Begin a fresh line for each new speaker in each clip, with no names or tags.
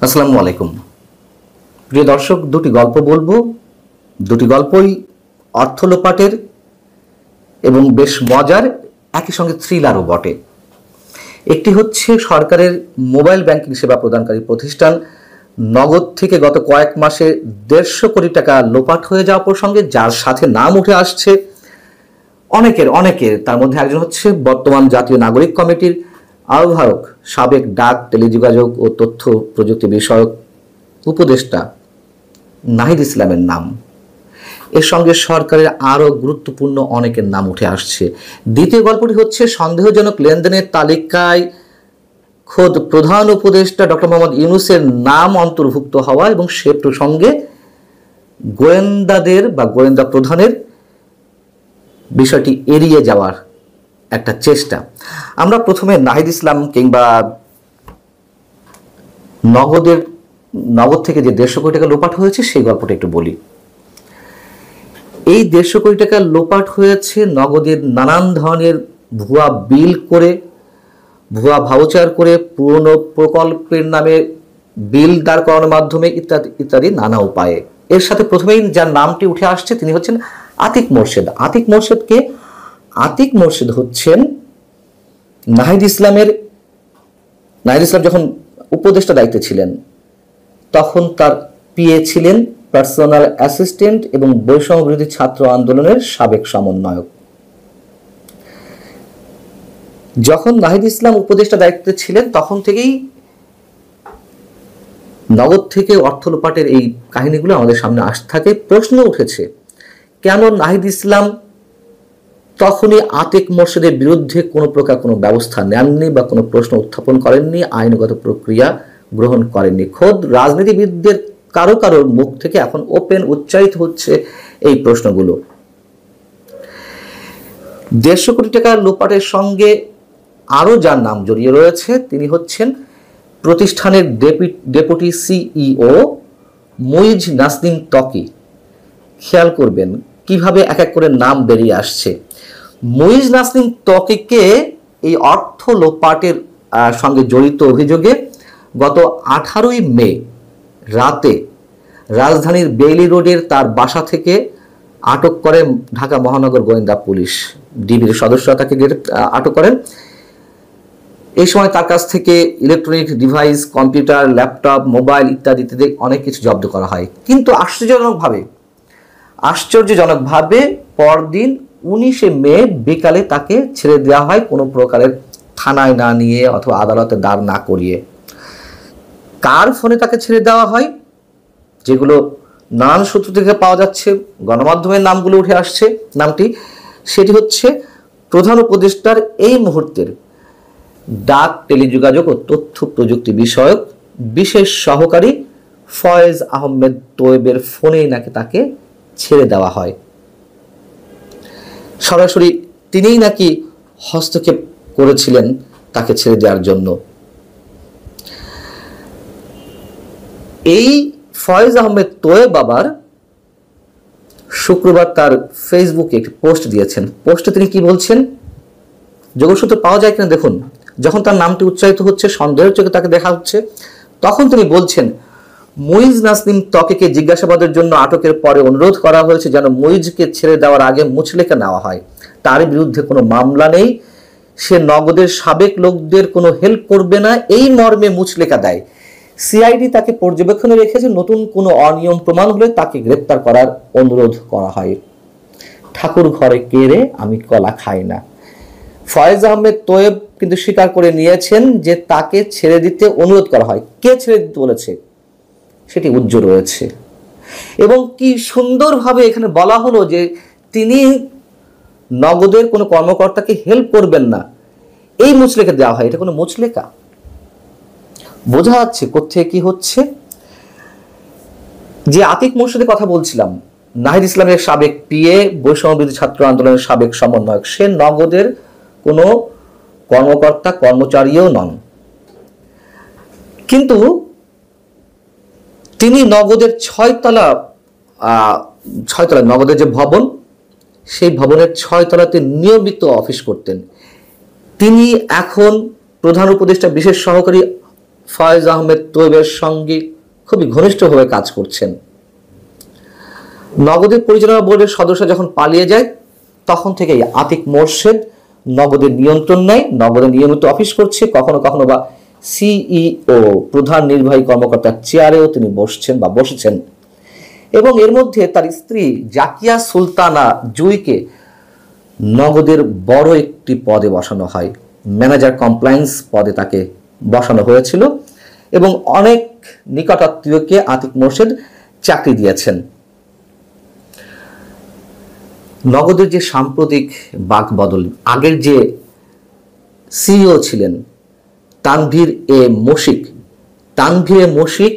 আসসালামু আলাইকুম। প্রিয় দর্শক, দুটি গল্প বলবো। দুটি গল্পই অর্থ লোপাটের এবং বেশ মজার, একই সঙ্গে থ্রিলারও বটে। একটি হচ্ছে সরকারের মোবাইল ব্যাংকিং সেবা প্রদানকারী প্রতিষ্ঠান নগদ থেকে গত কয়েক মাসে 150 কোটি টাকা লোপাট হয়ে যাওয়া প্রসঙ্গে, যার সাথে নাম উঠে আসছে অনেকের। তার মধ্যে একজন হচ্ছে বর্তমান জাতীয় নাগরিক কমিটির আহ্বায়ক, সাবেক ডাক, টেলিযোগাযোগ ও তথ্য প্রযুক্তি বিষয়ক উপদেষ্টা নাহিদ ইসলামের নাম। এর সঙ্গে সরকারের আরও গুরুত্বপূর্ণ অনেকের নাম উঠে আসছে। দ্বিতীয় গল্পটি হচ্ছে সন্দেহজনক লেনদেনের তালিকায় খোদ প্রধান উপদেষ্টা ডক্টর মোহাম্মদ ইউনূসের নাম অন্তর্ভুক্ত হওয়া এবং সে প্রসঙ্গে গোয়েন্দাদের বা গোয়েন্দা প্রধানের বিষয়টি এড়িয়ে যাওয়ার একটা চেষ্টা। আমরা প্রথমে নাহিদ ইসলাম কিংবা নগদ থেকে যে 150 কোটি টাকা লোপাট হয়েছে সেই গল্পটা একটু বলি। এই 150 কোটি টাকা লোপাট হয়েছে নগদের নানান ধরনের ভুয়া বিল করে, ভুয়া ভাউচার করে, পুরনো প্রকল্পের নামে বিল দাঁড় করানোর মাধ্যমে ইত্যাদি ইত্যাদি নানা উপায়ে। এর সাথে প্রথমেই যার নামটি উঠে আসছে তিনি হচ্ছেন আতিক মোর্শেদ। আতিক মোর্শেদ হচ্ছেন নাহিদ ইসলাম যখন উপদেষ্টা দায়িত্বে ছিলেন তখন তার পিএ ছিলেন পার্সোনাল অ্যাসিস্ট্যান্ট এবং বৈষম্য বিরোধী ছাত্র আন্দোলনের সাবেক সমন্বয়ক। যখন নাহিদ ইসলাম উপদেষ্টা দায়িত্বে ছিলেন তখন থেকেই নগদ থেকে অর্থ লোপাটের এই কাহিনীগুলো আমাদের সামনে আসতে থাকে। প্রশ্ন উঠেছে, কেন নাহিদ ইসলাম তখনই আতিক মোর্শেদের বিরুদ্ধে কোনো প্রকার কোনো ব্যবস্থা নেননি বা কোনো প্রশ্ন উত্থাপন করেননি, আইনগত প্রক্রিয়া গ্রহণ করেননি? খোদ রাজনীতিবিদদের কারোর মুখ থেকে এখন ওপেন উচ্চারিত হচ্ছে এই প্রশ্নগুলো। 150 কোটি টাকা লোপাটের সঙ্গে আরও যার নাম জড়িয়ে রয়েছে তিনি হচ্ছেন প্রতিষ্ঠানের ডেপুটি সিইও মুইজ নাসনিম ত্বকী। খেয়াল করবেন কিভাবে এক এক করে নাম বেরিয়ে আসছে। মুইজ নাসনিম ত্বকীকে এই অর্থ লোপাটের সঙ্গে জড়িত অভিযোগে গত 18ই মে রাতে রাজধানীর বেইলি রোডের তার বাসা থেকে আটক করে ঢাকা মহানগর গোয়েন্দা পুলিশ। ডিবির সদস্যরা তাকে আটক করেন। এই সময় তার কাছ থেকে electronic device, computer, laptop, mobile ইত্যাদি অনেক কিছু জব্দ করা হয়। কিন্তু আশ্চর্যজনকভাবে পরদিন 19শে মে বিকালে তাকে ছেড়ে দেওয়া হয়, কোনো প্রকারের থানায় না নিয়ে অথবা আদালতে দাঁড় না করিয়ে। কার ফোনে তাকে ছেড়ে দেওয়া হয়, যেগুলো নানান সূত্র থেকে পাওয়া যাচ্ছে, গণমাধ্যমের নামগুলো উঠে আসছে, সেটি হচ্ছে প্রধান উপদেষ্টার এই মুহূর্তের ডাক, টেলিযোগাযোগ ও তথ্য প্রযুক্তি বিষয়ক বিশেষ সহকারী ফয়েজ আহমেদ তোয়েবের ফোনেই নাকি তাকে ছেড়ে দেওয়া হয়। সরাসরি তিনিই নাকি হস্তক্ষেপ করেছিলেন তাকে ছেড়ে দেওয়ার জন্য। এই ফয়েজ আহমেদ তোয়েব আবার শুক্রবার তার ফেসবুকে একটি পোস্ট দিয়েছেন। পোস্টে তিনি কি বলছেন, যোগসূত্র পাওয়া যায় কিনা দেখুন। যখন তার নামটি উচ্চারিত হচ্ছে, সন্দেহের চোখে তাকে দেখা হচ্ছে, তখন তিনি বলছেন, মুইজ নাসনিম ত্বকীকে জিজ্ঞাসাবাদের জন্য আটকের পরে অনুরোধ করা হয়েছে যেন মুইজকে ছেড়ে দেওয়ার আগে মুচলেখা নেওয়া হয়। তার বিরুদ্ধে কোনো মামলা নেই, সে নগদের সাবেক লোকদের কোনো হেল্প করবে না, এই মর্মে মুচলেখা দেয়। সিআইডি তাকে পর্যবেক্ষণে রেখেছে, নতুন কোনো অনিয়ম প্রমাণ হলে তাকে গ্রেপ্তার করার অনুরোধ করা হয়। ঠাকুর ঘরে কেড়ে আমি কলা খাই না। ফয়েজ আহমেদ তোয়েব কিন্তু স্বীকার করে নিয়েছেন যে তাকে ছেড়ে দিতে অনুরোধ করা হয়। কে ছেড়ে দিতে বলেছে সেটি উজ্জ্বল রয়েছে এবং কি সুন্দরভাবে এখানে বলা হলো যে তিনি নগদের কোনো কর্মকর্তাকে হেল্প করবেন না, এই মুচলেখা দেওয়া হয়। এটা কোনো মুচলেখা? বোঝা যাচ্ছে কোত্থেকে কি হচ্ছে। যে আতিক মোর্শেদের কথা বলছিলাম, নাহিদ ইসলামের সাবেক পিএ, বৈষম্য বিরোধী ছাত্র আন্দোলনের সাবেক সমন্বয়ক, সে নগদের কোনো কর্মকর্তা কর্মচারীও নন, কিন্তু তিনি নগদের 6 তলা নগদের যে ভবন, সেই ভবনের 6 তলাতে নিয়মিত অফিস করতেন। তিনি এখন প্রধান উপদেষ্টা বিশেষ সহকারী ফয়েজ আহমেদ তৈবের সঙ্গে খুবই ঘনিষ্ঠভাবে কাজ করছেন। নগদের পরিচালনা বোর্ডের সদস্য যখন পালিয়ে যায় তখন থেকেই আতিক মোর্শেদ নগদের নিয়ন্ত্রণ নেয়, নগদে নিয়মিত অফিস করছে, কখনো কখনো বা সিইও প্রধান নির্বাহী কর্মকর্তার চেয়ারেও তিনি বসেছেন। এবং এর মধ্যে তার স্ত্রী জাকিয়া সুলতানা জুইকে নগদের বড় একটি পদে বসানো হয়, ম্যানেজার কমপ্লায়েন্স পদে তাকে বসানো হয়েছিল এবং অনেক নিকটাত্মীয়কে আতিক মোর্শেদ চাকরি দিয়েছেন। নগদের যে সাম্প্রতিক বাকবদল, আগের যে সিইও ছিলেন তানভীর এ মশিক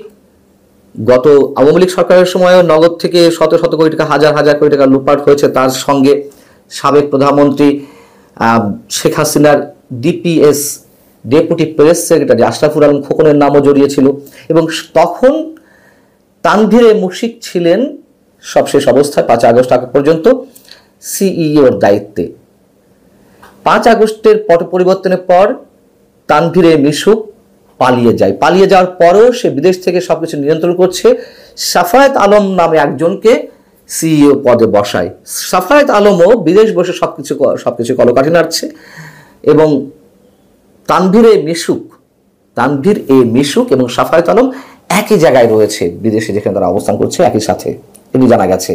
গত আওয়ামী লীগ সরকারের সময় নগদ থেকে শত শত কোটি টাকা, হাজার হাজার কোটি টাকা লুটপাট হয়েছে। তার সঙ্গে সাবেক প্রধানমন্ত্রী শেখ হাসিনার DPS deputy press secretary Ashraful Alam খোকনের নামও জড়িয়েছিল এবং তখন তানভীর এ মশিক ছিলেন সবশেষ অবস্থায় 5 আগস্ট আগে পর্যন্ত সিইওর দায়িত্বে। 5 আগস্টের পট পরিবর্তনের পর তানভীর এ মিশুক পালিয়ে যাওয়ার পরেও সে বিদেশ থেকে সবকিছু নিয়ন্ত্রণ করছে। সাফায়েত আলম নামে একজনকে সিইও পদে বসায়। সাফায়েত আলমও বিদেশ বসে সবকিছু কলকাঠি নাড়ছে এবং তানভীর এ মিশুক এবং সাফায়েত আলম একই জায়গায় রয়েছে বিদেশে, যেখানে তারা অবস্থান করছে একই সাথে, এটি জানা গেছে।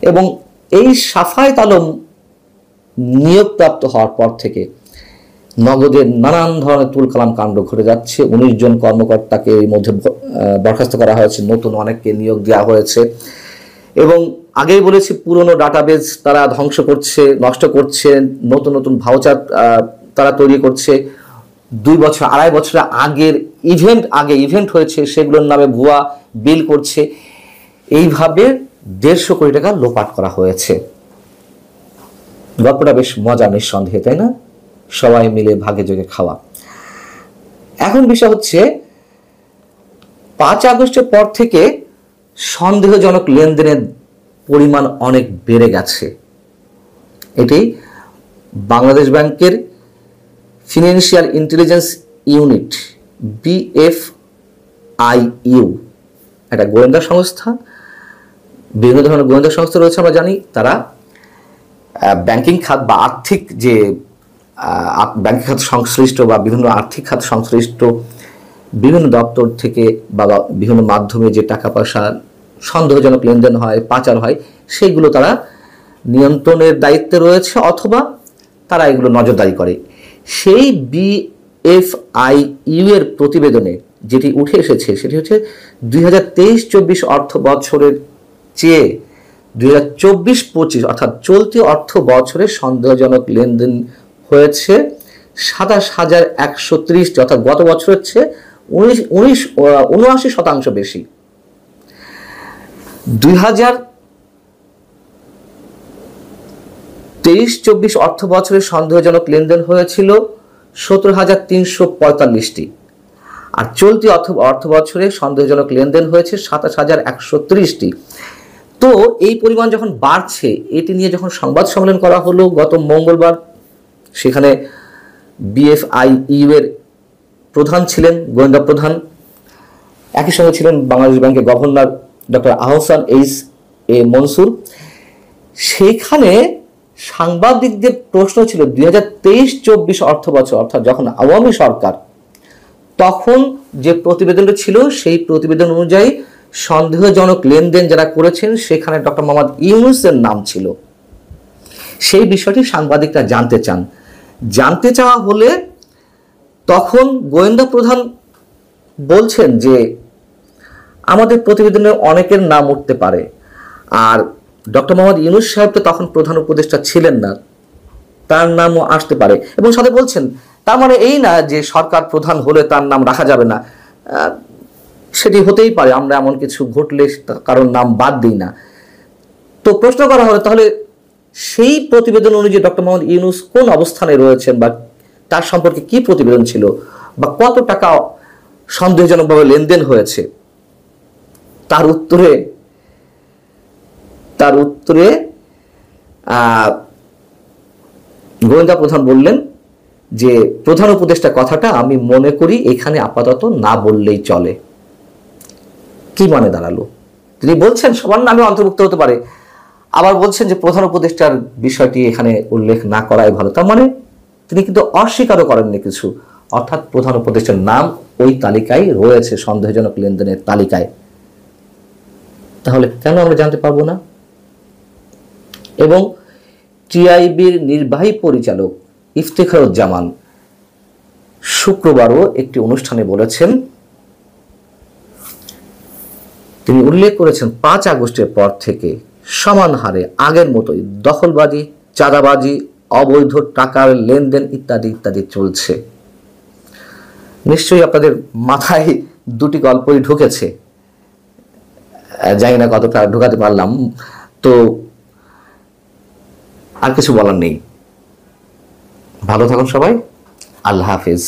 এবং এই সাফায়েত আলম নিয়োগপ্রাপ্ত হওয়ার পর থেকে নগদের নানান ধরনের তুলকালাম কাণ্ড ঘটে যাচ্ছে। 19 জন কর্মকর্তাকে এর মধ্যে বরখাস্ত করা হয়েছে, নতুন অনেককে নিয়োগ দেওয়া হয়েছে এবং আগেই বলেছি পুরনো ডাটাবেজ তারা ধ্বংস করছে, নষ্ট করছে, নতুন নতুন ভাউচার তারা তৈরি করছে। 2 বছর 2.5 বছর আগের ইভেন্ট হয়েছে সেগুলোর নামে ভুয়া বিল করছে। এইভাবে 150 কোটি টাকা লোপাট করা হয়েছে। গল্পটা বেশ মজা নিঃসন্দেহে, তাই না? সবাই মিলে ভাগে যোগে খাওয়া। এখন বিষয় হচ্ছে 5 আগস্টের পর থেকে সন্দেহজনক লেনদেনের পরিমাণ অনেক বেড়ে গেছে। এটি বাংলাদেশ ব্যাংকের ফিনান্সিয়াল ইন্টেলিজেন্স ইউনিট BFIU একটা গোয়েন্দা সংস্থা, বিভিন্ন ধরনের গোয়েন্দা সংস্থা রয়েছে আমরা জানি। তারা ব্যাংকিং খাত বা আর্থিক যে ব্যাংকিং খাত সংশ্লিষ্ট বা বিভিন্ন আর্থিক খাত সংশ্লিষ্ট বিভিন্ন দপ্তর থেকে বা বিভিন্ন মাধ্যমে যে টাকা পয়সা সন্দেহজনক লেনদেন হয়, পাচার হয়, সেইগুলো তারা নিয়ন্ত্রণের দায়িত্বে রয়েছে অথবা তারা এগুলো নজরদারি করে। সেই BFIU এর প্রতিবেদনে যেটি উঠে এসেছে সেটি হচ্ছে 2023-24 অর্থ বছরের চেয়ে 2024-25 অর্থাৎ চলতি অর্থ বছরে সন্দেহজনক লেনদেন হয়েছে 27,130, অর্থাৎ গত বছরের চেয়ে 79% বেশি। 2023-24 অর্থ বছরে সন্দেহজনক লেনদেন হয়েছিল 17,345টি, আর চলতি অর্থ বছরে সন্দেহজনক লেনদেন হয়েছে 27,130টি। তো এই পরিমাণ যখন বাড়ছে, এটি নিয়ে যখন সংবাদ সম্মেলন করা হলো গত মঙ্গলবার, সেখানে BFIU এর প্রধান ছিলেন, গোয়েন্দা প্রধান, একই সঙ্গে ছিলেন বাংলাদেশ ব্যাংকের governor doctor Ahsan H Mansur. সেখানে সাংবাদিকদের প্রশ্ন ছিল 2023-24 অর্থ বছর, অর্থাৎ যখন আওয়ামী সরকার, তখন যে প্রতিবেদনটা ছিল সেই প্রতিবেদন অনুযায়ী সন্দেহজনক লেনদেন যারা করেছেন সেখানে ডক্টর মোহাম্মদ ইউনূসের নাম ছিল। সেই বিষয়টি সাংবাদিকরা জানতে চাওয়া হলে তখন গোয়েন্দা প্রধান বলছেন যে আমাদের প্রতিবেদনে অনেকের নাম উঠতে পারে, আর ডক্টর মোহাম্মদ ইউনূস সাহেব তো তখন প্রধান উপদেষ্টা ছিলেন না, তার নামও আসতে পারে। এবং সাথে বলছেন তার মানে এই না যে সরকার প্রধান হলে তার নাম রাখা যাবে না, সেটি হতেই পারে, আমরা এমন কিছু ঘটলে কারোর নাম বাদ দিই না। তো প্রশ্ন করা হলো তাহলে সেই প্রতিবেদন অনুযায়ী ডক্টর মোহাম্মদ ইউনূস কোন অবস্থানে রয়েছেন বা তার সম্পর্কে কি প্রতিবেদন ছিল বা কত টাকা সন্দেহজনকভাবে লেনদেন হয়েছে, তার উত্তরে গোয়েন্দা প্রধান বললেন যে প্রধান উপদেষ্টা কথাটা আমি মনে করি এখানে আপাতত না বললেই চলে। কি মানে দাঁড়ালো? তিনি বলছেন সবার নামে অন্তর্ভুক্ত হতে পারে, আবার বলছেন যে প্রধান উপদেষ্টার বিষয়টি এখানে উল্লেখ না করাই ভালো। তার মানে তিনি কিন্তু অস্বীকারও করেননি কিছু, অর্থাৎ প্রধান উপদেষ্টার নাম ওই তালিকায় রয়েছে, সন্দেহজনক লেনদেনের তালিকায়। তাহলে কেন আমরা জানতে পারবো না? এবং টিআইবির নির্বাহী পরিচালক ইফতেখারুজ্জামান শুক্রবারও একটি অনুষ্ঠানে বলেছেন, তিনি উল্লেখ করেছেন 5 আগস্টের পর থেকে সমান হারে আগের মতোই দখলবাজি, চাঁদাবাজি, অবৈধ টাকার লেনদেন ইত্যাদি ইত্যাদি চলছে। নিশ্চয়ই আপনাদের মাথায় দুটি গল্পই ঢুকেছে, জানি না কতটা ঢুকাতে পারলাম। তো আর কিছু বলার নেই। ভালো থাকুন সবাই। আল্লাহ হাফিজ।